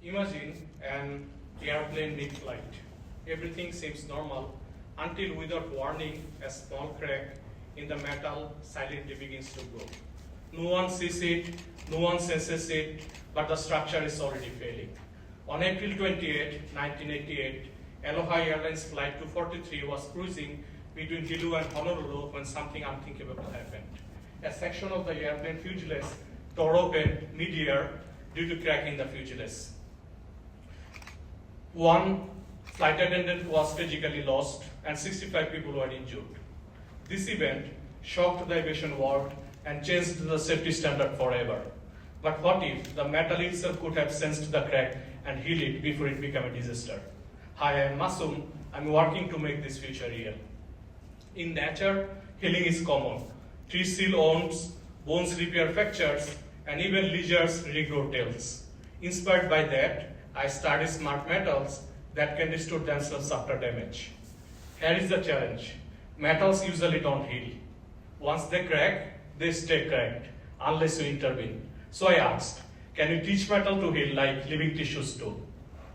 Imagine an airplane mid-flight. Everything seems normal until, without warning, a small crack in the metal silently begins to grow. No one sees it, no one senses it, but the structure is already failing. On April 28, 1988, Aloha Airlines Flight 243 was cruising between Hilo and Honolulu when something unthinkable happened. A section of the airplane fuselage tore open mid-air due to crack in the fuselage. One flight attendant was tragically lost and 65 people were injured. This event shocked the aviation world and changed the safety standard forever. But what if the metal itself could have sensed the crack and healed it before it became a disaster? Hi, I am Masum. I'm working to make this future real. In nature, healing is common. Trees seal wounds, bones repair fractures, and even lizards regrow tails. Inspired by that, I studied smart metals that can restore themselves after damage. Here is the challenge. Metals usually don't heal. Once they crack, they stay cracked, unless you intervene. So I asked, can you teach metal to heal like living tissues do?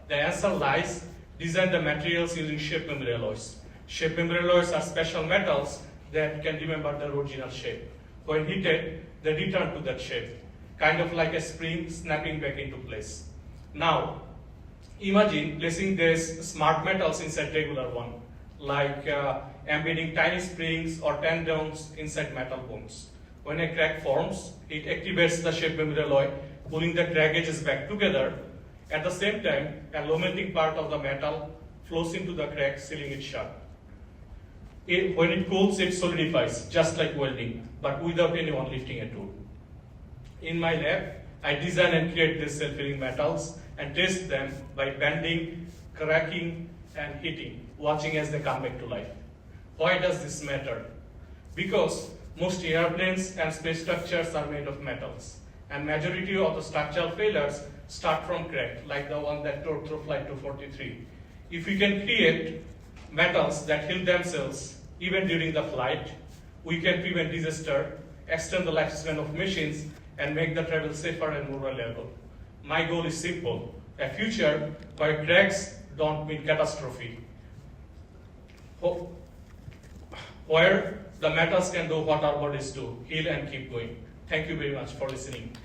The answer lies, design the materials using shape memory alloys. Shape memory alloys are special metals that can remember their original shape. When heated, they return to that shape, kind of like a spring snapping back into place. Now, imagine placing these smart metals inside regular one, like embedding tiny springs or tendons inside metal bones. When a crack forms, it activates the shape memory alloy, pulling the crack edges back together. At the same time, a low melting part of the metal flows into the crack, sealing it shut. When it cools, it solidifies, just like welding, but without anyone lifting a tool. In my lab, I design and create these self-healing metals and test them by bending, cracking, and heating, watching as they come back to life. Why does this matter? Because most airplanes and space structures are made of metals, and majority of the structural failures start from crack, like the one that tore through Flight 243. If we can create metals that heal themselves even during the flight, we can prevent disaster, extend the lifespan of machines, and make the travel safer and more reliable. My goal is simple: a future where cracks don't mean catastrophe, where the metals can do what our bodies do, heal and keep going. Thank you very much for listening.